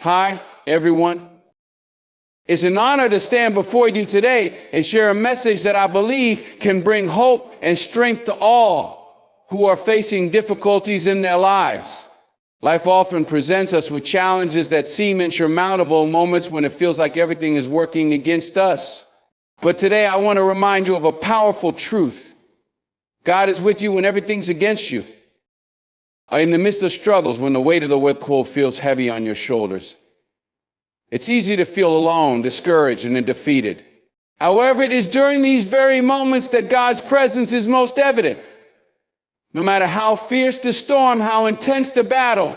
Hi, everyone. It's an honor to stand before you today and share a message that I believe can bring hope and strength to all who are facing difficulties in their lives. Life often presents us with challenges that seem insurmountable, moments when it feels like everything is working against us. But today I want to remind you of a powerful truth. God is with you when everything's against you. In the midst of struggles, when the weight of the world feels heavy on your shoulders. It's easy to feel alone, discouraged, and defeated. However, it is during these very moments that God's presence is most evident. No matter how fierce the storm, how intense the battle,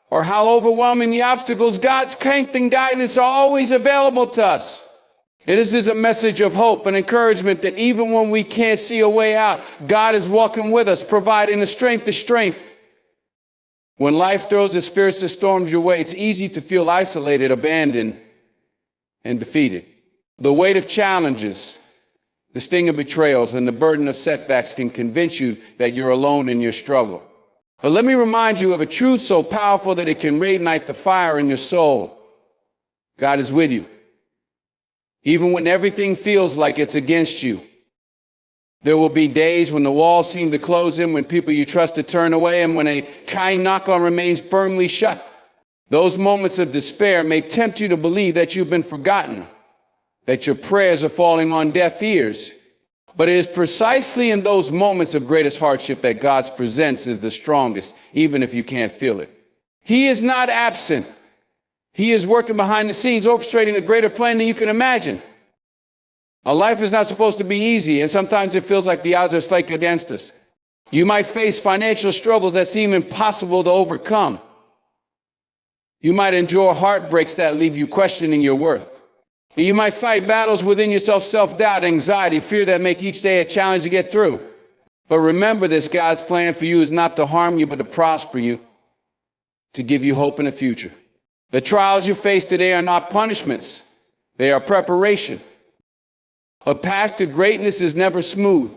or how overwhelming the obstacles, God's strength and guidance are always available to us. And this is a message of hope and encouragement that even when we can't see a way out, God is walking with us, providing the strength. When life throws its fiercest storms your way, it's easy to feel isolated, abandoned, and defeated. The weight of challenges, the sting of betrayals, and the burden of setbacks can convince you that you're alone in your struggle. But let me remind you of a truth so powerful that it can reignite the fire in your soul. God is with you. Even when everything feels like it's against you. There will be days when the walls seem to close in, when people you trust to turn away, and when a kind knock-on remains firmly shut. Those moments of despair may tempt you to believe that you've been forgotten, that your prayers are falling on deaf ears. But it is precisely in those moments of greatest hardship that God's presence is the strongest, even if you can't feel it. He is not absent. He is working behind the scenes, orchestrating a greater plan than you can imagine. Our life is not supposed to be easy, and sometimes it feels like the odds are stacked against us. You might face financial struggles that seem impossible to overcome. You might endure heartbreaks that leave you questioning your worth. And you might fight battles within yourself, self-doubt, anxiety, fear that make each day a challenge to get through. But remember this, God's plan for you is not to harm you, but to prosper you, to give you hope in the future. The trials you face today are not punishments. They are preparation. A path to greatness is never smooth.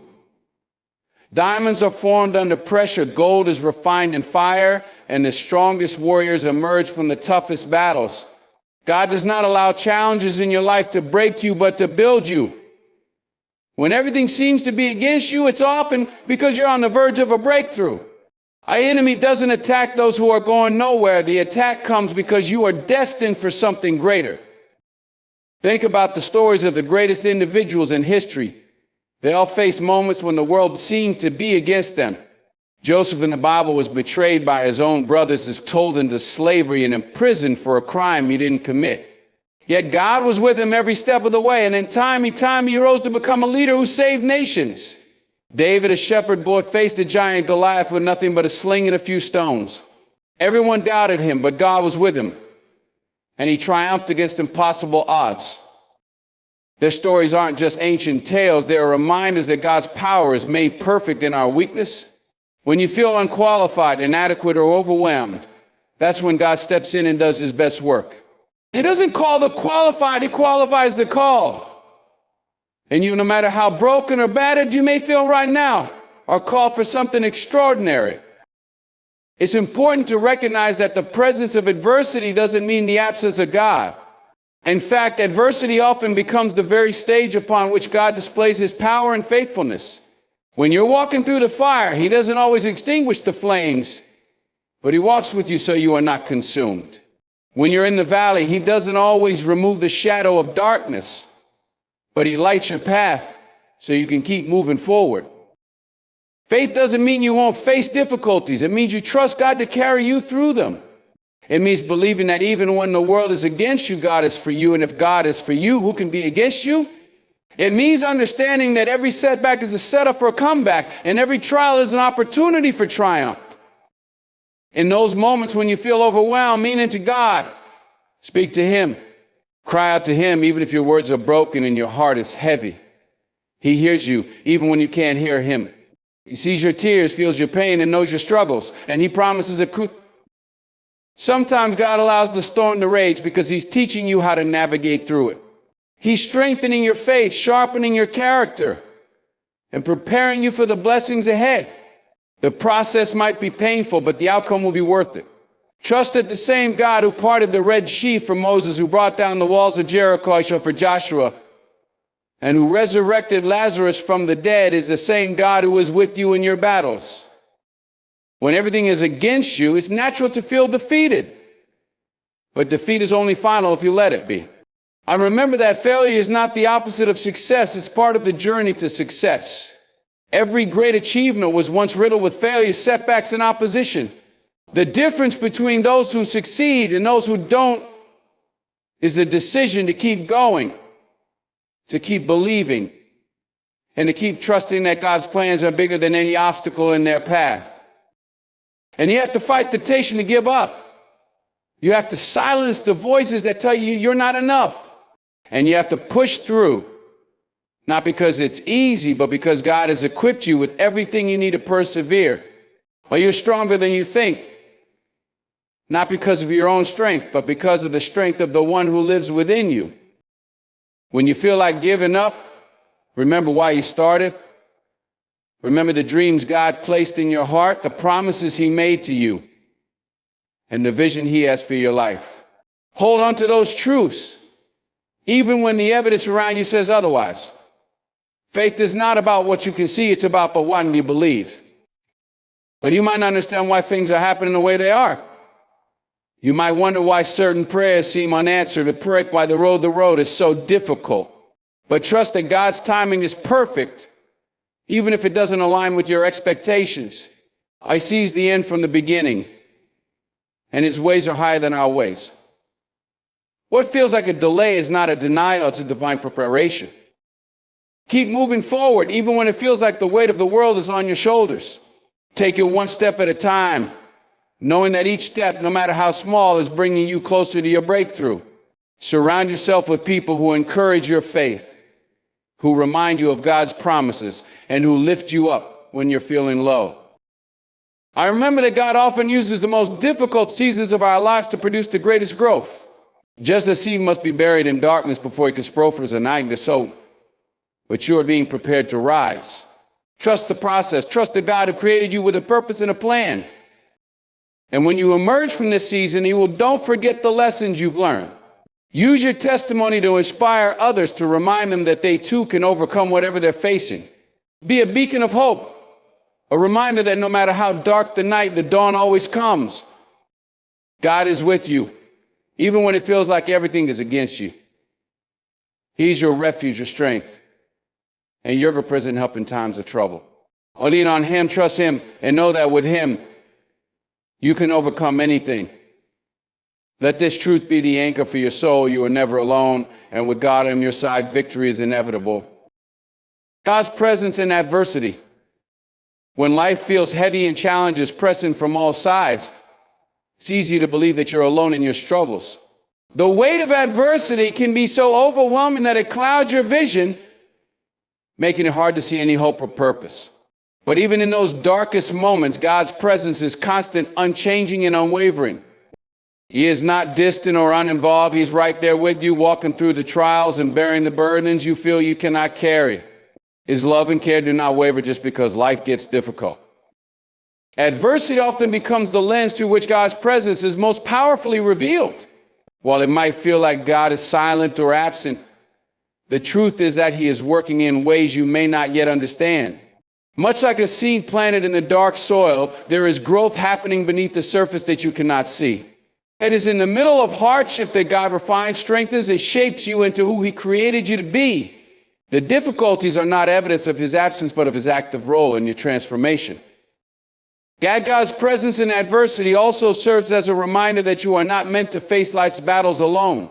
Diamonds are formed under pressure, gold is refined in fire, and the strongest warriors emerge from the toughest battles. God does not allow challenges in your life to break you, but to build you. When everything seems to be against you, it's often because you're on the verge of a breakthrough. Our enemy doesn't attack those who are going nowhere. The attack comes because you are destined for something greater. Think about the stories of the greatest individuals in history. They all faced moments when the world seemed to be against them. Joseph in the Bible was betrayed by his own brothers, is sold into slavery and imprisoned for a crime he didn't commit. Yet God was with him every step of the way, and in time he rose to become a leader who saved nations. David, a shepherd boy, faced the giant Goliath with nothing but a sling and a few stones. Everyone doubted him, but God was with him. And he triumphed against impossible odds. Their stories aren't just ancient tales. They are reminders that God's power is made perfect in our weakness. When you feel unqualified, inadequate, or overwhelmed, that's when God steps in and does his best work. He doesn't call the qualified, he qualifies the called. And you, no matter how broken or battered you may feel right now, are called for something extraordinary. It's important to recognize that the presence of adversity doesn't mean the absence of God. In fact, adversity often becomes the very stage upon which God displays his power and faithfulness. When you're walking through the fire, he doesn't always extinguish the flames, but he walks with you so you are not consumed. When you're in the valley, he doesn't always remove the shadow of darkness, but he lights your path so you can keep moving forward. Faith doesn't mean you won't face difficulties. It means you trust God to carry you through them. It means believing that even when the world is against you, God is for you. And if God is for you, who can be against you? It means understanding that every setback is a setup for a comeback, and every trial is an opportunity for triumph. In those moments when you feel overwhelmed, meaning to God, speak to him. Cry out to him, even if your words are broken and your heart is heavy. He hears you, even when you can't hear him. He sees your tears, feels your pain, and knows your struggles, and he promises a Sometimes God allows the storm to rage because he's teaching you how to navigate through it. He's strengthening your faith, sharpening your character, and preparing you for the blessings ahead. The process might be painful, but the outcome will be worth it. Trust that the same God who parted the Red Sea for Moses, who brought down the walls of Jericho for Joshua, and who resurrected Lazarus from the dead is the same God who is with you in your battles. When everything is against you, it's natural to feel defeated. But defeat is only final if you let it be. And remember that failure is not the opposite of success. It's part of the journey to success. Every great achievement was once riddled with failures, setbacks, and opposition. The difference between those who succeed and those who don't is the decision to keep going, to keep believing, and to keep trusting that God's plans are bigger than any obstacle in their path. And you have to fight the temptation to give up. You have to silence the voices that tell you you're not enough. And you have to push through, not because it's easy, but because God has equipped you with everything you need to persevere. Well, you're stronger than you think, not because of your own strength, but because of the strength of the one who lives within you. When you feel like giving up, remember why you started. Remember the dreams God placed in your heart, the promises he made to you, and the vision he has for your life. Hold on to those truths, even when the evidence around you says otherwise. Faith is not about what you can see, it's about the one you believe. But you might not understand why things are happening the way they are. You might wonder why certain prayers seem unanswered, or why the road is so difficult. But trust that God's timing is perfect, even if it doesn't align with your expectations. He sees the end from the beginning, and his ways are higher than our ways. What feels like a delay is not a denial, it's a divine preparation. Keep moving forward, even when it feels like the weight of the world is on your shoulders. Take it one step at a time, knowing that each step, no matter how small, is bringing you closer to your breakthrough. Surround yourself with people who encourage your faith, who remind you of God's promises, and who lift you up when you're feeling low. I remember that God often uses the most difficult seasons of our lives to produce the greatest growth. Just as seed must be buried in darkness before it can sprout as a night, so but you are being prepared to rise. Trust the process. Trust the God who created you with a purpose and a plan. And when you emerge from this season, don't forget the lessons you've learned. Use your testimony to inspire others, to remind them that they too can overcome whatever they're facing. Be a beacon of hope, a reminder that no matter how dark the night, the dawn always comes. God is with you, even when it feels like everything is against you. He's your refuge, your strength, and your ever-present help in times of trouble. Lean on him, trust him, and know that with him, you can overcome anything. Let this truth be the anchor for your soul. You are never alone, and with God on your side, victory is inevitable. God's presence in adversity. When life feels heavy and challenges pressing from all sides, it's easy to believe that you're alone in your struggles. The weight of adversity can be so overwhelming that it clouds your vision, making it hard to see any hope or purpose. But even in those darkest moments, God's presence is constant, unchanging, and unwavering. He is not distant or uninvolved. He's right there with you, walking through the trials and bearing the burdens you feel you cannot carry. His love and care do not waver just because life gets difficult. Adversity often becomes the lens through which God's presence is most powerfully revealed. While it might feel like God is silent or absent, the truth is that he is working in ways you may not yet understand. Much like a seed planted in the dark soil, there is growth happening beneath the surface that you cannot see. It is in the middle of hardship that God refines, strengthens, and shapes you into who he created you to be. The difficulties are not evidence of his absence, but of his active role in your transformation. God's presence in adversity also serves as a reminder that you are not meant to face life's battles alone.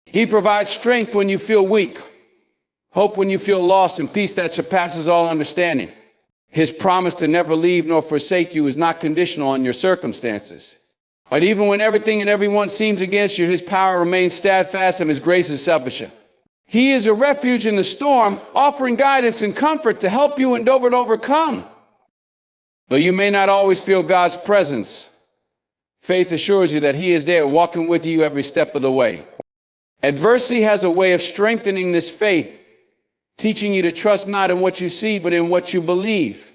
He provides strength when you feel weak, hope when you feel lost, and peace that surpasses all understanding. His promise to never leave nor forsake you is not conditional on your circumstances. But even when everything and everyone seems against you, his power remains steadfast and his grace is sufficient. He is a refuge in the storm, offering guidance and comfort to help you endure and overcome. Though you may not always feel God's presence, faith assures you that he is there walking with you every step of the way. Adversity has a way of strengthening this faith, teaching you to trust not in what you see, but in what you believe.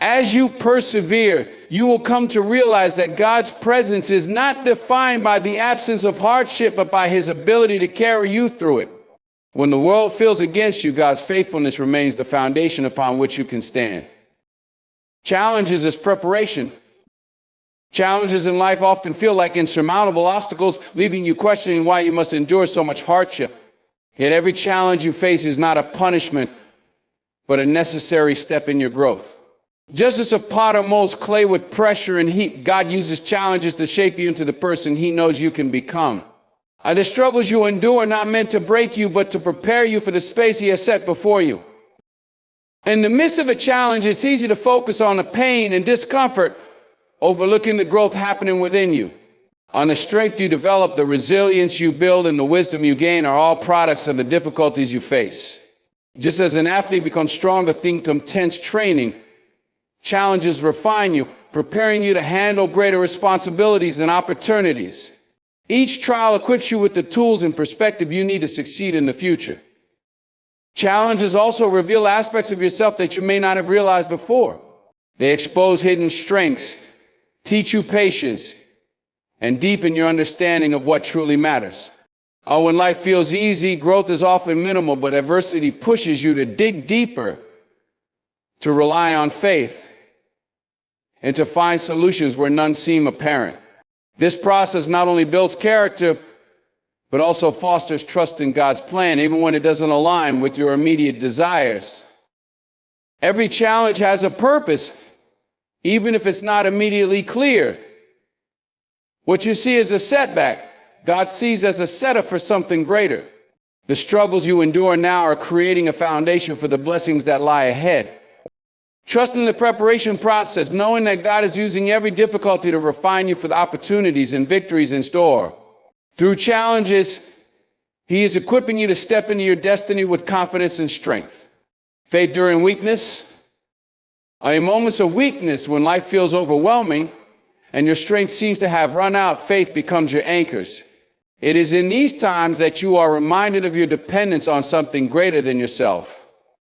As you persevere, you will come to realize that God's presence is not defined by the absence of hardship, but by his ability to carry you through it. When the world feels against you, God's faithfulness remains the foundation upon which you can stand. Challenges is preparation. Challenges in life often feel like insurmountable obstacles, leaving you questioning why you must endure so much hardship. Yet every challenge you face is not a punishment, but a necessary step in your growth. Just as a potter molds clay with pressure and heat, God uses challenges to shape you into the person he knows you can become. The struggles you endure are not meant to break you, but to prepare you for the space he has set before you. In the midst of a challenge, it's easy to focus on the pain and discomfort, overlooking the growth happening within you. On the strength you develop, the resilience you build, and the wisdom you gain are all products of the difficulties you face. Just as an athlete becomes stronger through intense training, challenges refine you, preparing you to handle greater responsibilities and opportunities. Each trial equips you with the tools and perspective you need to succeed in the future. Challenges also reveal aspects of yourself that you may not have realized before. They expose hidden strengths, teach you patience, and deepen your understanding of what truly matters. When life feels easy, growth is often minimal, but adversity pushes you to dig deeper, to rely on faith, and to find solutions where none seem apparent. This process not only builds character, but also fosters trust in God's plan, even when it doesn't align with your immediate desires. Every challenge has a purpose, even if it's not immediately clear. What you see as a setback, God sees as a setup for something greater. The struggles you endure now are creating a foundation for the blessings that lie ahead. Trust in the preparation process, knowing that God is using every difficulty to refine you for the opportunities and victories in store. Through challenges, he is equipping you to step into your destiny with confidence and strength. Faith during weakness. In moments of weakness, when life feels overwhelming and your strength seems to have run out, faith becomes your anchors. It is in these times that you are reminded of your dependence on something greater than yourself.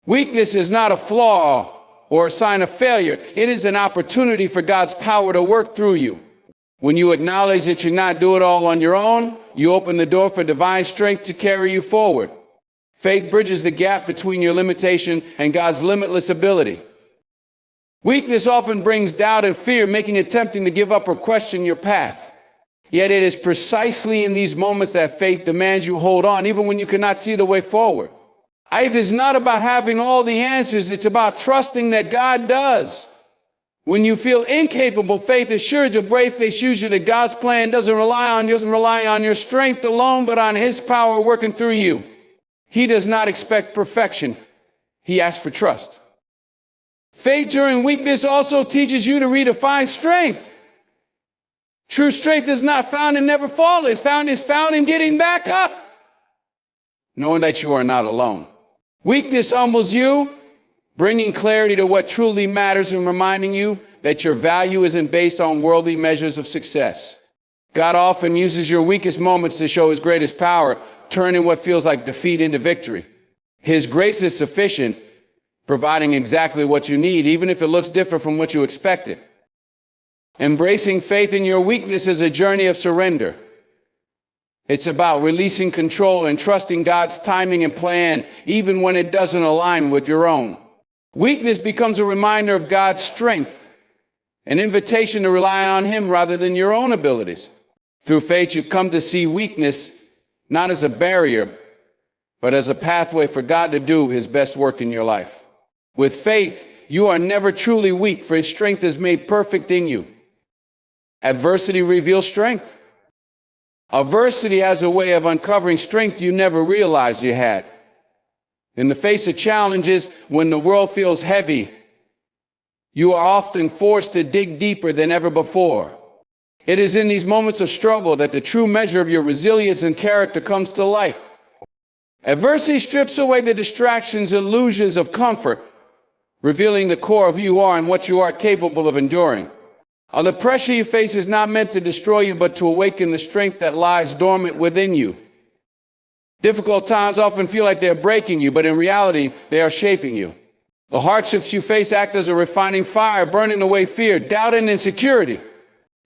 Weakness is not a flaw or a sign of failure. It is an opportunity for God's power to work through you. When you acknowledge that you're not doing it all on your own, you open the door for divine strength to carry you forward. Faith bridges the gap between your limitation and God's limitless ability. Weakness often brings doubt and fear, making it tempting to give up or question your path. Yet it is precisely in these moments that faith demands you hold on, even when you cannot see the way forward. Faith is not about having all the answers. It's about trusting that God does. When you feel incapable, faith assures you, brave faith assures you that God's plan doesn't rely on your strength alone, but on his power working through you. He does not expect perfection. He asks for trust. Faith during weakness also teaches you to redefine strength. True strength is not found in never falling. It's found in getting back up, knowing that you are not alone. Weakness humbles you, bringing clarity to what truly matters and reminding you that your value isn't based on worldly measures of success. God often uses your weakest moments to show his greatest power, turning what feels like defeat into victory. His grace is sufficient, providing exactly what you need, even if it looks different from what you expected. Embracing faith in your weakness is a journey of surrender. It's about releasing control and trusting God's timing and plan, even when it doesn't align with your own. Weakness becomes a reminder of God's strength, an invitation to rely on him rather than your own abilities. Through faith, you come to see weakness not as a barrier, but as a pathway for God to do his best work in your life. With faith, you are never truly weak, for his strength is made perfect in you. Adversity reveals strength. Adversity has a way of uncovering strength you never realized you had. In the face of challenges, when the world feels heavy, you are often forced to dig deeper than ever before. It is in these moments of struggle that the true measure of your resilience and character comes to light. Adversity strips away the distractions, illusions of comfort, revealing the core of who you are and what you are capable of enduring. The pressure you face is not meant to destroy you, but to awaken the strength that lies dormant within you. Difficult times often feel like they're breaking you, but in reality, they are shaping you. The hardships you face act as a refining fire, burning away fear, doubt, and insecurity.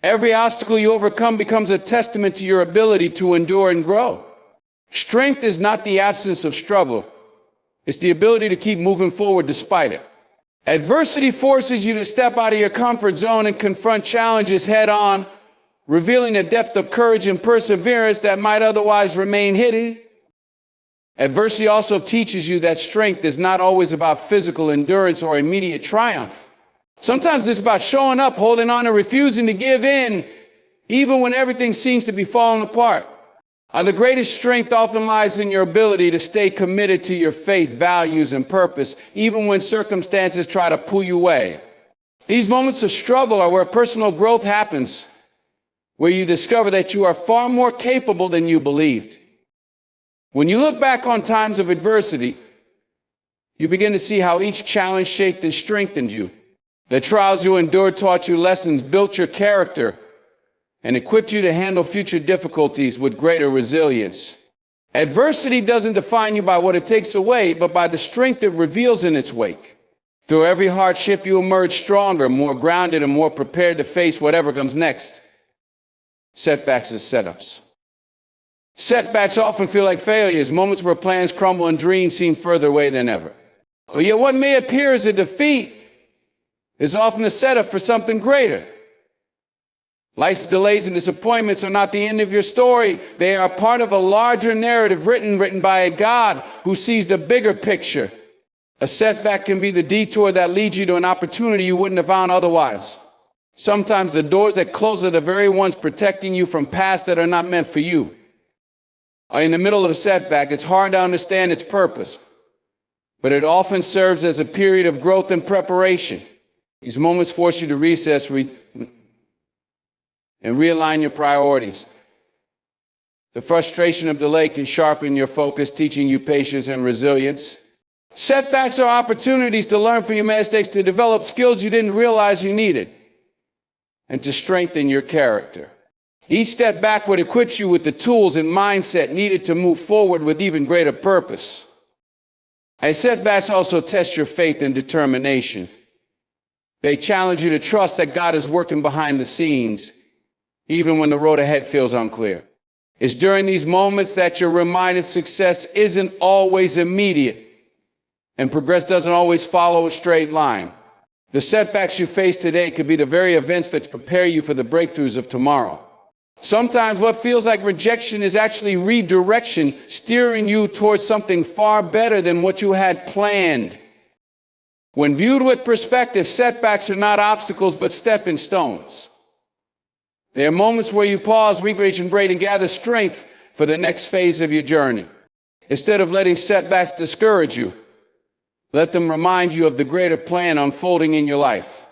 Every obstacle you overcome becomes a testament to your ability to endure and grow. Strength is not the absence of struggle. It's the ability to keep moving forward despite it. Adversity forces you to step out of your comfort zone and confront challenges head on, revealing a depth of courage and perseverance that might otherwise remain hidden. Adversity also teaches you that strength is not always about physical endurance or immediate triumph. Sometimes it's about showing up, holding on, and refusing to give in, even when everything seems to be falling apart. The greatest strength often lies in your ability to stay committed to your faith, values, and purpose, even when circumstances try to pull you away. These moments of struggle are where personal growth happens, where you discover that you are far more capable than you believed. When you look back on times of adversity, you begin to see how each challenge shaped and strengthened you. The trials you endured taught you lessons, built your character, and equipped you to handle future difficulties with greater resilience. Adversity doesn't define you by what it takes away, but by the strength it reveals in its wake. Through every hardship, you emerge stronger, more grounded, and more prepared to face whatever comes next. Setbacks and setups. Setbacks often feel like failures, moments where plans crumble and dreams seem further away than ever. But yet what may appear as a defeat is often a setup for something greater. Life's delays and disappointments are not the end of your story. They are part of a larger narrative written by a God who sees the bigger picture. A setback can be the detour that leads you to an opportunity you wouldn't have found otherwise. Sometimes the doors that close are the very ones protecting you from paths that are not meant for you. In the middle of a setback, it's hard to understand its purpose, but it often serves as a period of growth and preparation. These moments force you to reassess and realign your priorities. The frustration of delay can sharpen your focus, teaching you patience and resilience. Setbacks are opportunities to learn from your mistakes, to develop skills you didn't realize you needed, and to strengthen your character. Each step backward equips you with the tools and mindset needed to move forward with even greater purpose. And setbacks also test your faith and determination. They challenge you to trust that God is working behind the scenes, even when the road ahead feels unclear. It's during these moments that you're reminded success isn't always immediate, and progress doesn't always follow a straight line. The setbacks you face today could be the very events that prepare you for the breakthroughs of tomorrow. Sometimes what feels like rejection is actually redirection, steering you towards something far better than what you had planned. When viewed with perspective, setbacks are not obstacles but stepping stones. They are moments where you pause, recalibrate, and gather strength for the next phase of your journey. Instead of letting setbacks discourage you, let them remind you of the greater plan unfolding in your life.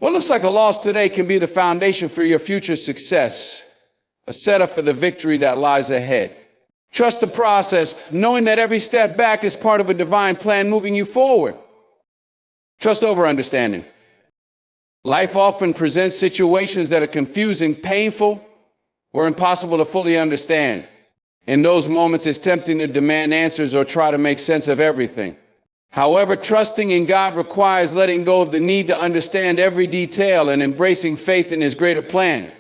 What looks like a loss today can be the foundation for your future success, a setup for the victory that lies ahead. Trust the process, knowing that every step back is part of a divine plan moving you forward. Trust over understanding. Life often presents situations that are confusing, painful, or impossible to fully understand. In those moments, it's tempting to demand answers or try to make sense of everything. However, trusting in God requires letting go of the need to understand every detail and embracing faith in His greater plan.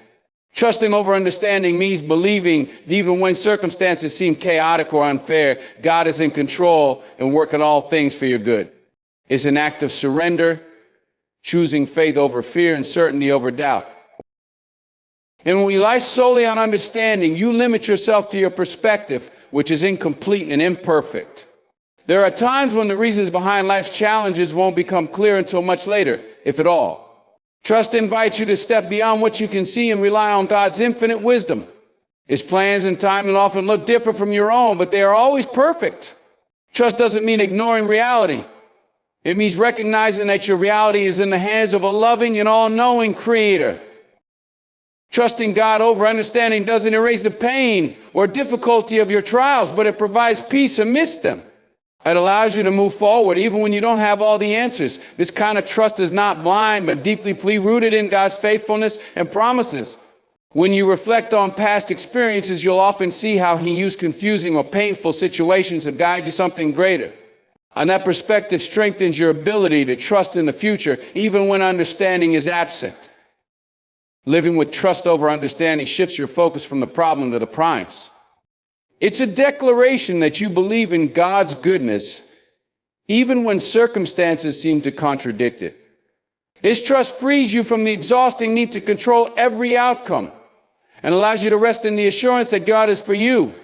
Trusting over understanding means believing that even when circumstances seem chaotic or unfair, God is in control and working all things for your good. It's an act of surrender, choosing faith over fear and certainty over doubt. And when you rely solely on understanding, you limit yourself to your perspective, which is incomplete and imperfect. There are times when the reasons behind life's challenges won't become clear until much later, if at all. Trust invites you to step beyond what you can see and rely on God's infinite wisdom. His plans and timing often look different from your own, but they are always perfect. Trust doesn't mean ignoring reality. It means recognizing that your reality is in the hands of a loving and all-knowing Creator. Trusting God over understanding doesn't erase the pain or difficulty of your trials, but it provides peace amidst them. It allows you to move forward even when you don't have all the answers. This kind of trust is not blind, but deeply rooted in God's faithfulness and promises. When you reflect on past experiences, you'll often see how He used confusing or painful situations to guide you to something greater. And that perspective strengthens your ability to trust in the future, even when understanding is absent. Living with trust over understanding shifts your focus from the problem to the prize. It's a declaration that you believe in God's goodness, even when circumstances seem to contradict it. This trust frees you from the exhausting need to control every outcome and allows you to rest in the assurance that God is for you.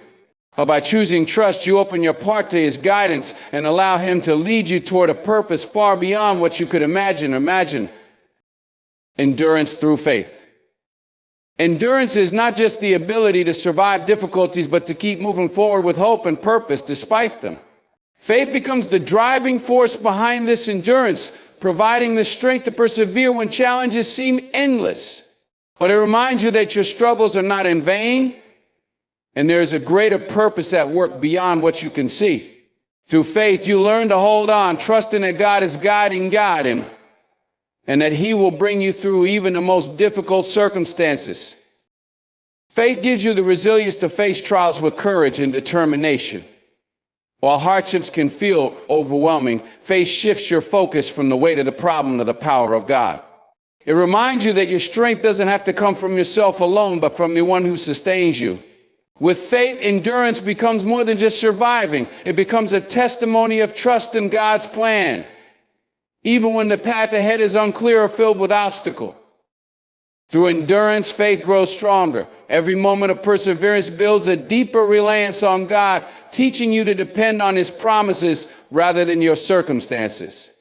By choosing trust, you open your heart to his guidance and allow him to lead you toward a purpose far beyond what you could imagine. Endurance through faith. Endurance is not just the ability to survive difficulties, but to keep moving forward with hope and purpose despite them. Faith becomes the driving force behind this endurance, providing the strength to persevere when challenges seem endless. But it reminds you that your struggles are not in vain, and there is a greater purpose at work beyond what you can see. Through faith, you learn to hold on, trusting that God is guiding, and that he will bring you through even the most difficult circumstances. Faith gives you the resilience to face trials with courage and determination. While hardships can feel overwhelming, faith shifts your focus from the weight of the problem to the power of God. It reminds you that your strength doesn't have to come from yourself alone, but from the one who sustains you. With faith, endurance becomes more than just surviving. It becomes a testimony of trust in God's plan, even when the path ahead is unclear or filled with obstacles. Through endurance, faith grows stronger. Every moment of perseverance builds a deeper reliance on God, teaching you to depend on his promises rather than your circumstances.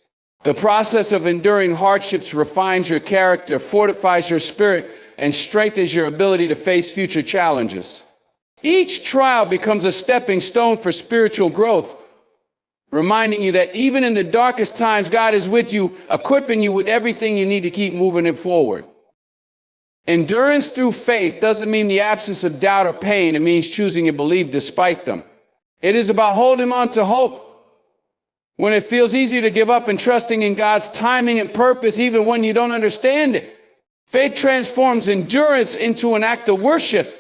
The process of enduring hardships refines your character, fortifies your spirit, and strengthens your ability to face future challenges. Each trial becomes a stepping stone for spiritual growth, reminding you that even in the darkest times, God is with you, equipping you with everything you need to keep moving it forward. Endurance through faith doesn't mean the absence of doubt or pain. It means choosing to believe despite them. It is about holding on to hope when it feels easy to give up and trusting in God's timing and purpose even when you don't understand it. Faith transforms endurance into an act of worship,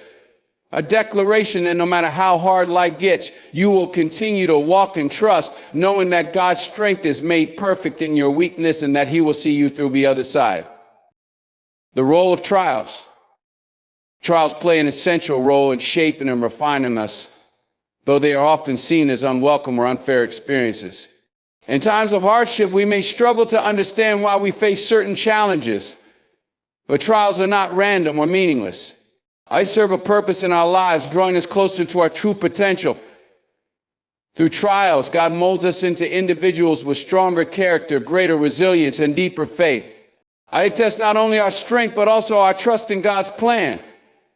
a declaration that no matter how hard life gets, you will continue to walk in trust, knowing that God's strength is made perfect in your weakness and that he will see you through the other side. The role of trials. Trials play an essential role in shaping and refining us, though they are often seen as unwelcome or unfair experiences. In times of hardship, we may struggle to understand why we face certain challenges, but trials are not random or meaningless. They serve a purpose in our lives, drawing us closer to our true potential. Through trials, God molds us into individuals with stronger character, greater resilience, and deeper faith. They test not only our strength, but also our trust in God's plan,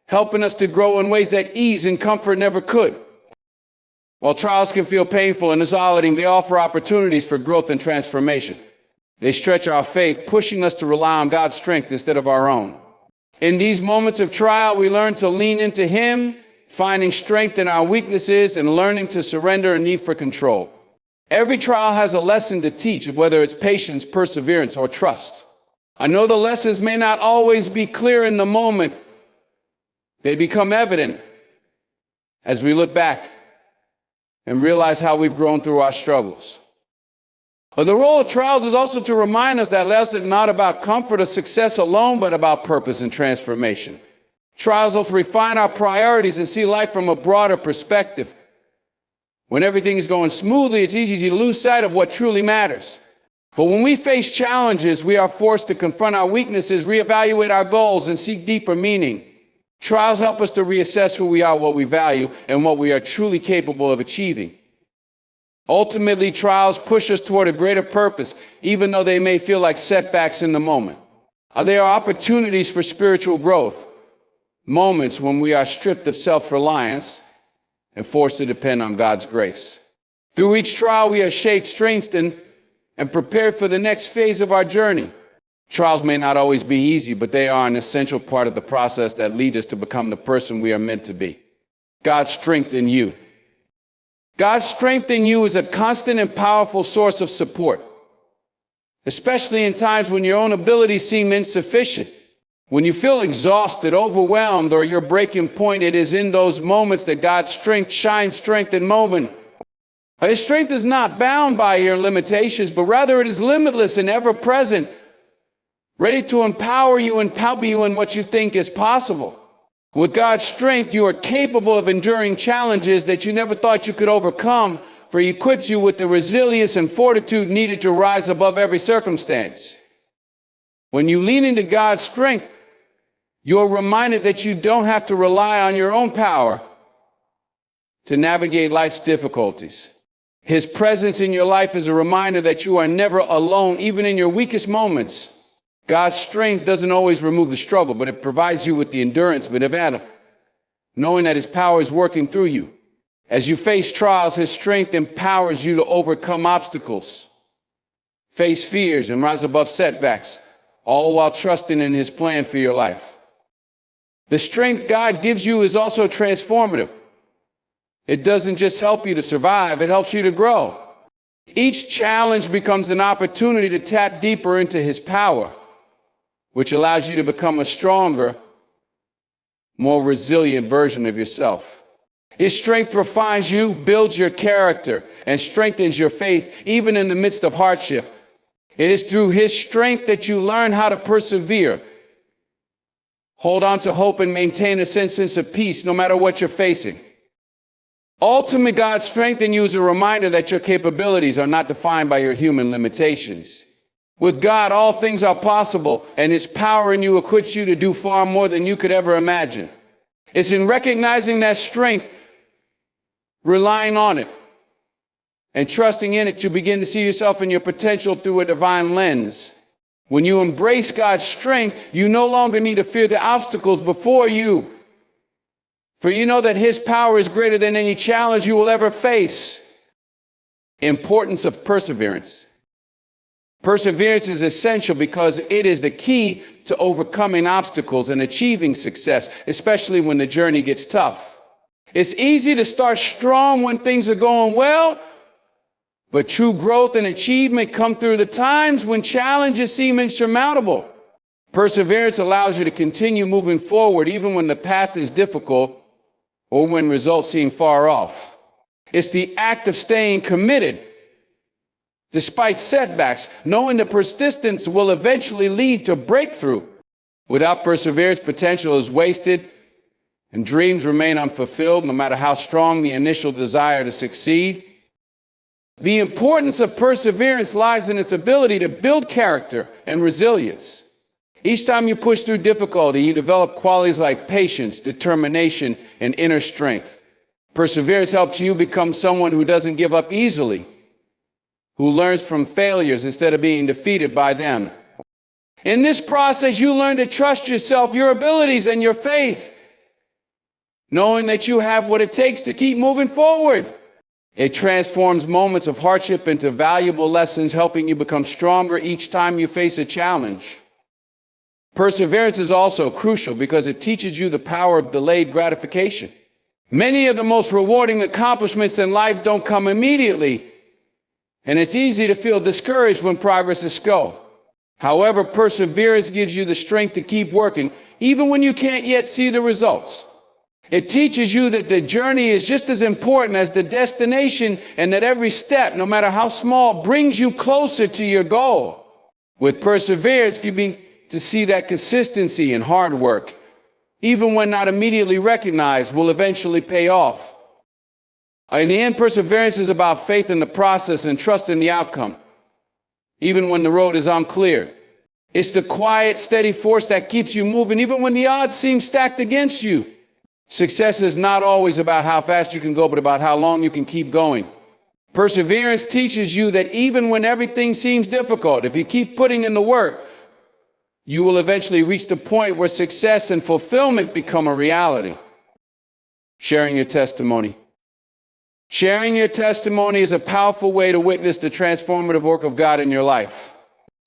helping us to grow in ways that ease and comfort never could. While trials can feel painful and isolating, they offer opportunities for growth and transformation. They stretch our faith, pushing us to rely on God's strength instead of our own. In these moments of trial, we learn to lean into him, finding strength in our weaknesses and learning to surrender a need for control. Every trial has a lesson to teach, whether it's patience, perseverance, or trust. I know the lessons may not always be clear in the moment. They become evident as we look back and realize how we've grown through our struggles. But the role of trials is also to remind us that life is not about comfort or success alone, but about purpose and transformation. Trials also refine our priorities and see life from a broader perspective. When everything is going smoothly, it's easy to lose sight of what truly matters. But when we face challenges, we are forced to confront our weaknesses, reevaluate our goals, and seek deeper meaning. Trials help us to reassess who we are, what we value, and what we are truly capable of achieving. Ultimately, trials push us toward a greater purpose, even though they may feel like setbacks in the moment. They are opportunities for spiritual growth, moments when we are stripped of self-reliance and forced to depend on God's grace. Through each trial, we are shaped, strengthened, and prepared for the next phase of our journey. Trials may not always be easy, but they are an essential part of the process that leads us to become the person we are meant to be. God's strength in you. God's strength in you is a constant and powerful source of support, especially in times when your own abilities seem insufficient. When you feel exhausted, overwhelmed, or your breaking point, it is in those moments that God's strength shines strength in moment. His strength is not bound by your limitations, but rather it is limitless and ever present, ready to empower you and help you in what you think is possible. With God's strength, you are capable of enduring challenges that you never thought you could overcome, for He equips you with the resilience and fortitude needed to rise above every circumstance. When you lean into God's strength, you're reminded that you don't have to rely on your own power to navigate life's difficulties. His presence in your life is a reminder that you are never alone, even in your weakest moments. God's strength doesn't always remove the struggle, but it provides you with the endurance, knowing that His power is working through you. As you face trials, His strength empowers you to overcome obstacles, face fears, and rise above setbacks, all while trusting in His plan for your life. The strength God gives you is also transformative. It doesn't just help you to survive, it helps you to grow. Each challenge becomes an opportunity to tap deeper into His power, which allows you to become a stronger, more resilient version of yourself. His strength refines you, builds your character, and strengthens your faith, even in the midst of hardship. It is through His strength that you learn how to persevere, hold on to hope, and maintain a sense of peace no matter what you're facing. Ultimately, God's strength in you is a reminder that your capabilities are not defined by your human limitations. With God, all things are possible, and His power in you equips you to do far more than you could ever imagine. It's in recognizing that strength, relying on it, and trusting in it, you begin to see yourself and your potential through a divine lens. When you embrace God's strength, you no longer need to fear the obstacles before you, for you know that His power is greater than any challenge you will ever face. Importance of perseverance. Perseverance is essential because it is the key to overcoming obstacles and achieving success, especially when the journey gets tough. It's easy to start strong when things are going well, but true growth and achievement come through the times when challenges seem insurmountable. Perseverance allows you to continue moving forward even when the path is difficult or when results seem far off. It's the act of staying committed despite setbacks, knowing that persistence will eventually lead to breakthrough. Without perseverance, potential is wasted and dreams remain unfulfilled, no matter how strong the initial desire to succeed. The importance of perseverance lies in its ability to build character and resilience. Each time you push through difficulty, you develop qualities like patience, determination, and inner strength. Perseverance helps you become someone who doesn't give up easily, who learns from failures instead of being defeated by them. In this process, you learn to trust yourself, your abilities, and your faith, knowing that you have what it takes to keep moving forward. It transforms moments of hardship into valuable lessons, helping you become stronger each time you face a challenge. Perseverance is also crucial because it teaches you the power of delayed gratification. Many of the most rewarding accomplishments in life don't come immediately, and it's easy to feel discouraged when progress is slow. However, perseverance gives you the strength to keep working, even when you can't yet see the results. It teaches you that the journey is just as important as the destination, and that every step, no matter how small, brings you closer to your goal. With perseverance, you begin to see that consistency and hard work, even when not immediately recognized, will eventually pay off. In the end, perseverance is about faith in the process and trust in the outcome, even when the road is unclear. It's the quiet, steady force that keeps you moving, even when the odds seem stacked against you. Success is not always about how fast you can go, but about how long you can keep going. Perseverance teaches you that even when everything seems difficult, if you keep putting in the work, you will eventually reach the point where success and fulfillment become a reality. Sharing your testimony. Sharing your testimony is a powerful way to witness the transformative work of God in your life.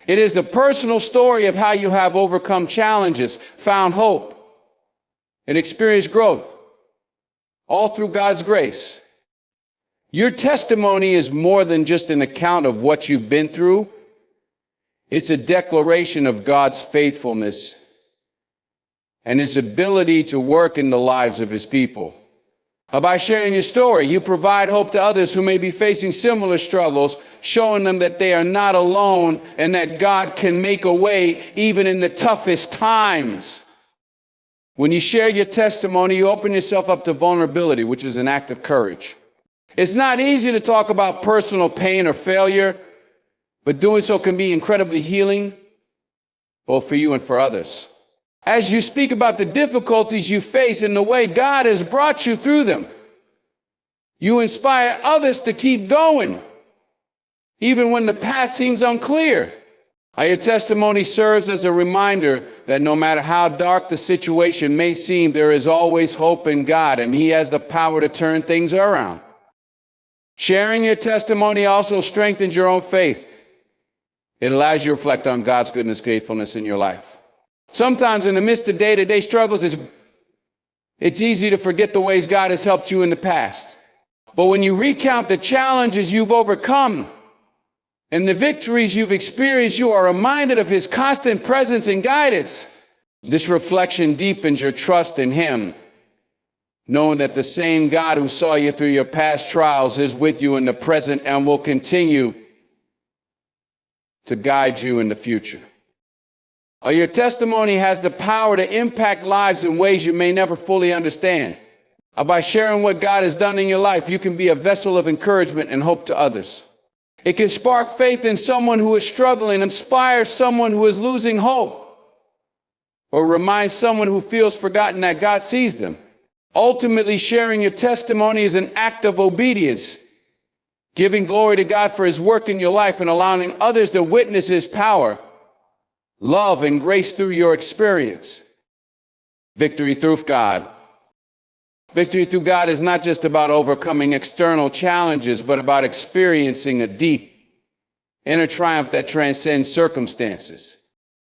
It is the personal story of how you have overcome challenges, found hope, and experienced growth, all through God's grace. Your testimony is more than just an account of what you've been through. It's a declaration of God's faithfulness and His ability to work in the lives of His people. By sharing your story, you provide hope to others who may be facing similar struggles, showing them that they are not alone and that God can make a way even in the toughest times. When you share your testimony, you open yourself up to vulnerability, which is an act of courage. It's not easy to talk about personal pain or failure, but doing so can be incredibly healing, both for you and for others. As you speak about the difficulties you face and the way God has brought you through them, you inspire others to keep going, even when the path seems unclear. Your testimony serves as a reminder that no matter how dark the situation may seem, there is always hope in God, and He has the power to turn things around. Sharing your testimony also strengthens your own faith. It allows you to reflect on God's goodness, faithfulness in your life. Sometimes in the midst of day-to-day struggles, it's easy to forget the ways God has helped you in the past. But when you recount the challenges you've overcome and the victories you've experienced, you are reminded of His constant presence and guidance. This reflection deepens your trust in Him, knowing that the same God who saw you through your past trials is with you in the present and will continue to guide you in the future. Your testimony has the power to impact lives in ways you may never fully understand. By sharing what God has done in your life, you can be a vessel of encouragement and hope to others. It can spark faith in someone who is struggling, inspire someone who is losing hope, or remind someone who feels forgotten that God sees them. Ultimately, sharing your testimony is an act of obedience, giving glory to God for His work in your life and allowing others to witness His power, love, and grace through your experience. Victory through God. Victory through God is not just about overcoming external challenges, but about experiencing a deep inner triumph that transcends circumstances.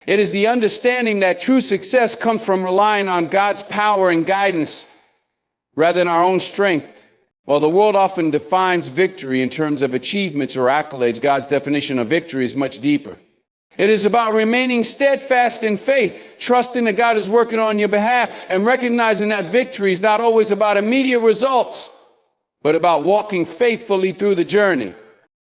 It is the understanding that true success comes from relying on God's power and guidance rather than our own strength. While the world often defines victory in terms of achievements or accolades, God's definition of victory is much deeper. It is about remaining steadfast in faith, trusting that God is working on your behalf, and recognizing that victory is not always about immediate results, but about walking faithfully through the journey.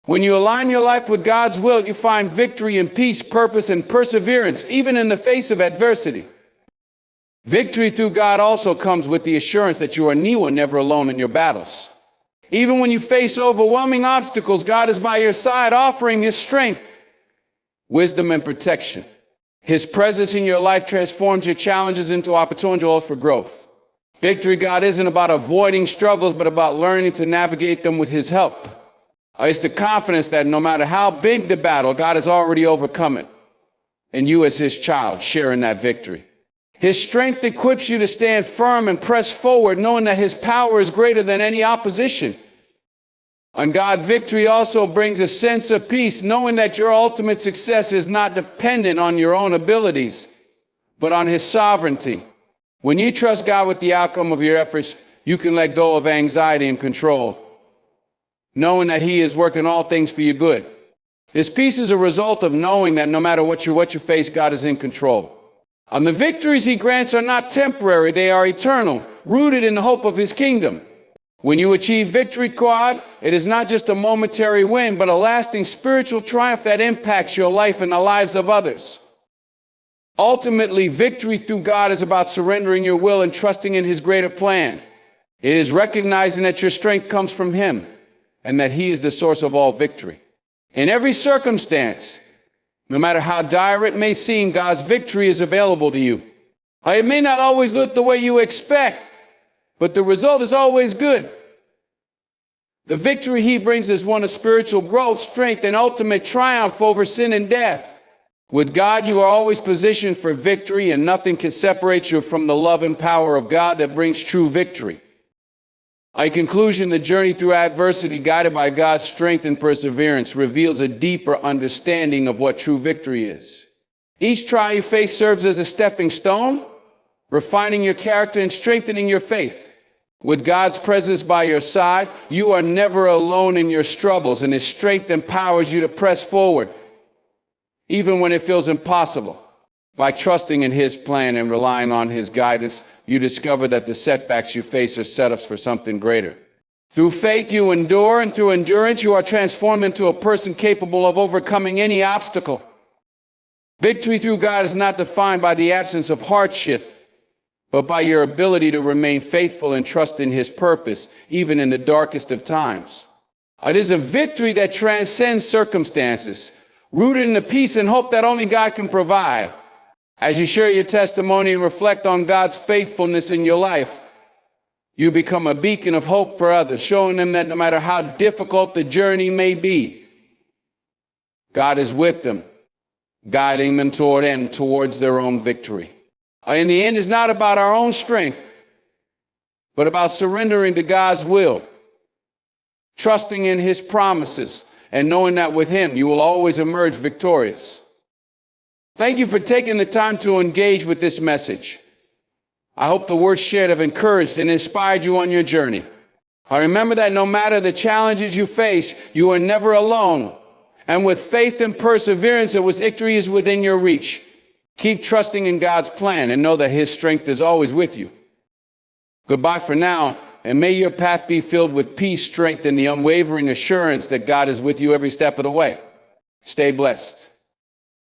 When you align your life with God's will, you find victory in peace, purpose, and perseverance, even in the face of adversity. Victory through God also comes with the assurance that you are never alone in your battles. Even when you face overwhelming obstacles, God is by your side, offering His strength, wisdom, and protection. His presence in your life transforms your challenges into opportunities for growth. Victory, God, isn't about avoiding struggles, but about learning to navigate them with His help. It's the confidence that no matter how big the battle, God has already overcome it, and you as His child sharing that victory. His strength equips you to stand firm and press forward, knowing that His power is greater than any opposition. And God's victory also brings a sense of peace, knowing that your ultimate success is not dependent on your own abilities, but on His sovereignty. When you trust God with the outcome of your efforts, you can let go of anxiety and control, knowing that He is working all things for your good. This peace is a result of knowing that no matter what you face, God is in control. And the victories He grants are not temporary, they are eternal, rooted in the hope of His kingdom. When you achieve victory, God, it is not just a momentary win, but a lasting spiritual triumph that impacts your life and the lives of others. Ultimately, victory through God is about surrendering your will and trusting in His greater plan. It is recognizing that your strength comes from Him and that He is the source of all victory. In every circumstance, no matter how dire it may seem, God's victory is available to you. It may not always look the way you expect, but the result is always good. The victory He brings is one of spiritual growth, strength, and ultimate triumph over sin and death. With God, you are always positioned for victory, and nothing can separate you from the love and power of God that brings true victory. In conclusion, the journey through adversity, guided by God's strength and perseverance, reveals a deeper understanding of what true victory is. Each trial you face serves as a stepping stone, refining your character and strengthening your faith. With God's presence by your side, you are never alone in your struggles, and His strength empowers you to press forward, even when it feels impossible. By trusting in His plan and relying on His guidance, you discover that the setbacks you face are setups for something greater. Through faith, you endure, and through endurance, you are transformed into a person capable of overcoming any obstacle. Victory through God is not defined by the absence of hardship, but by your ability to remain faithful and trust in His purpose, even in the darkest of times. It is a victory that transcends circumstances, rooted in the peace and hope that only God can provide. As you share your testimony and reflect on God's faithfulness in your life, you become a beacon of hope for others, showing them that no matter how difficult the journey may be, God is with them, guiding them towards their own victory. In the end, it's not about our own strength, but about surrendering to God's will, trusting in His promises, and knowing that with Him, you will always emerge victorious. Thank you for taking the time to engage with this message. I hope the words shared have encouraged and inspired you on your journey. I remember that no matter the challenges you face, you are never alone. And with faith and perseverance, victory is within your reach. Keep trusting in God's plan and know that His strength is always with you. Goodbye for now, and may your path be filled with peace, strength, and the unwavering assurance that God is with you every step of the way. Stay blessed.